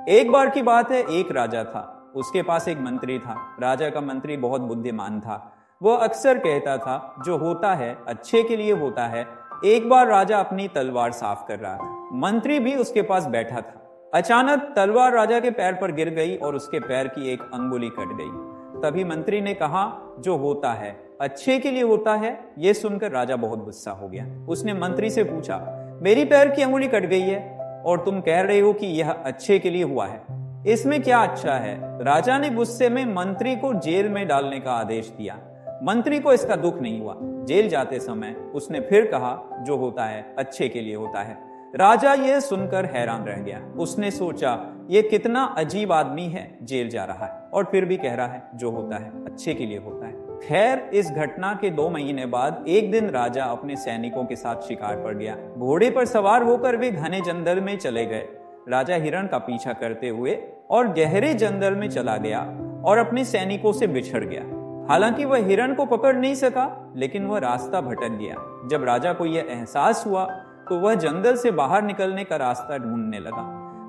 एक बार की बात है, एक राजा था। उसके पास एक मंत्री था। राजा का मंत्री बहुत बुद्धिमान था। वो अक्सर कहता था जो होता है अच्छे के लिए होता है। एक बार राजा अपनी तलवार साफ कर रहा था। मंत्री भी उसके पास बैठा था। अचानक तलवार राजा के पैर पर गिर गई और उसके पैर की एक अंगुली कट गई। तभी मंत्री ने कहा जो होता है अच्छे के लिए होता है। यह सुनकर राजा बहुत गुस्सा हो गया। उसने मंत्री से पूछा, मेरी पैर की अंगुली कट गई है और तुम कह रहे हो कि यह अच्छे के लिए हुआ है, इसमें क्या अच्छा है? राजा ने गुस्से में मंत्री को जेल में डालने का आदेश दिया। मंत्री को इसका दुख नहीं हुआ। जेल जाते समय उसने फिर कहा जो होता है अच्छे के लिए होता है। राजा यह सुनकर हैरान रह गया। उसने सोचा यह कितना अजीब आदमी है, जेल जा रहा है और फिर भी कह रहा है जो होता है अच्छे के लिए होता है। खैर, इस घटना के 2 महीने बाद एक दिन राजा अपने सैनिकों के साथ शिकार पर गया। घोड़े पर सवार होकर वे घने जंगल में चले गए। राजा हिरण का पीछा करते हुए और गहरे जंगल में चला गया और अपने सैनिकों से बिछड़ गया। हालांकि वह हिरण को पकड़ नहीं सका, लेकिन वह रास्ता भटक गया। जब राजा को यह एहसास हुआ तो वह जंगल से बाहर निकलने का रास्ता ढूंढने लगा।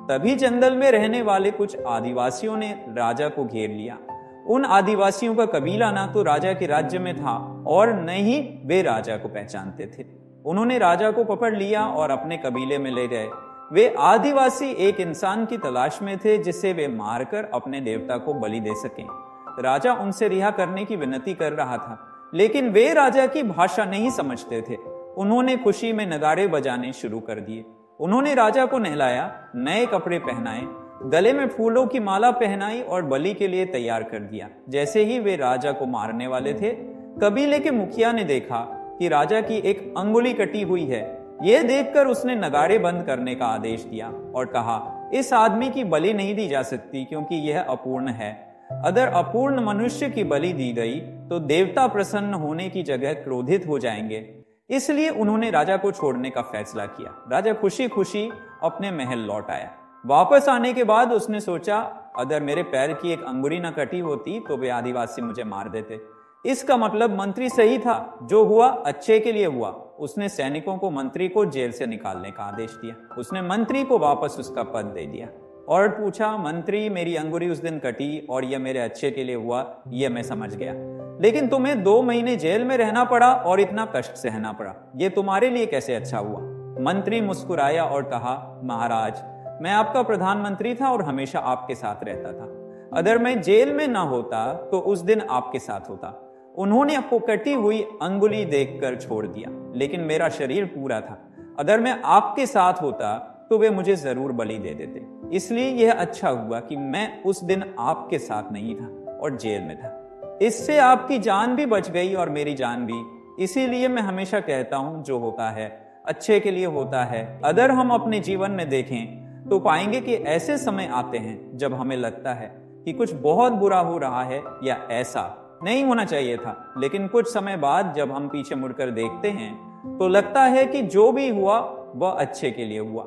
तभी जंगल में रहने वाले कुछ आदिवासियों ने राजा को घेर लिया। उन आदिवासियों का कबीला ना तो राजा के राज्य में था और न ही वे राजा को पहचानते थे। उन्होंने राजा को पकड़ लिया और अपने कबीले में ले गए। वे आदिवासी एक इंसान की तलाश में थे जिसे वे मारकर अपने देवता को बलि दे सकें। राजा उनसे रिहा करने की विनती कर रहा था, लेकिन वे राजा की भाषा नहीं समझते थे। उन्होंने खुशी में नगाड़े बजाने शुरू कर दिए। उन्होंने राजा को नहलाया, नए कपड़े पहनाए, गले में फूलों की माला पहनाई और बलि के लिए तैयार कर दिया। जैसे ही वे राजा को मारने वाले थे, कबीले के मुखिया ने देखा कि राजा की एक अंगुली कटी हुई है। यह देखकर उसने नगाड़े बंद करने का आदेश दिया और कहा इस आदमी की बलि नहीं दी जा सकती क्योंकि यह अपूर्ण है। अगर अपूर्ण मनुष्य की बलि दी गई तो देवता प्रसन्न होने की जगह क्रोधित हो जाएंगे। इसलिए उन्होंने राजा को छोड़ने का फैसला किया। राजा खुशी खुशी अपने महल लौट आया। वापस आने के बाद उसने सोचा अगर मेरे पैर की एक अंगुली न कटी होती तो वे आदिवासी मुझे मार देते। इसका मतलब मंत्री सही था, जो हुआ अच्छे के लिए हुआ। उसने सैनिकों को मंत्री को जेल से निकालने का आदेश दिया। उसने मंत्री को वापस उसका पद दे दिया और पूछा, मंत्री मेरी अंगुली उस दिन कटी और यह मेरे अच्छे के लिए हुआ, यह मैं समझ गया, लेकिन तुम्हें 2 महीने जेल में रहना पड़ा और इतना कष्ट सहना पड़ा, यह तुम्हारे लिए कैसे अच्छा हुआ? मंत्री मुस्कुराया और कहा, महाराज मैं आपका प्रधानमंत्री था और हमेशा आपके साथ रहता था। अगर मैं जेल में ना होता तो उस दिन आपके साथ होता। उन्होंने आपको कटी हुई अंगुली देखकर छोड़ दिया, लेकिन मेरा शरीर पूरा था। अगर मैं आपके साथ होता तो वे मुझे जरूर बलि दे देते। इसलिए यह अच्छा हुआ कि मैं उस दिन आपके साथ नहीं था और जेल में था। इससे आपकी जान भी बच गई और मेरी जान भी। इसीलिए मैं हमेशा कहता हूं जो होता है अच्छे के लिए होता है। अगर हम अपने जीवन में देखें तो पाएंगे कि ऐसे समय आते हैं जब हमें लगता है कि कुछ बहुत बुरा हो रहा है या ऐसा नहीं होना चाहिए था, लेकिन कुछ समय बाद जब हम पीछे मुड़कर देखते हैं तो लगता है कि जो भी हुआ वह अच्छे के लिए हुआ।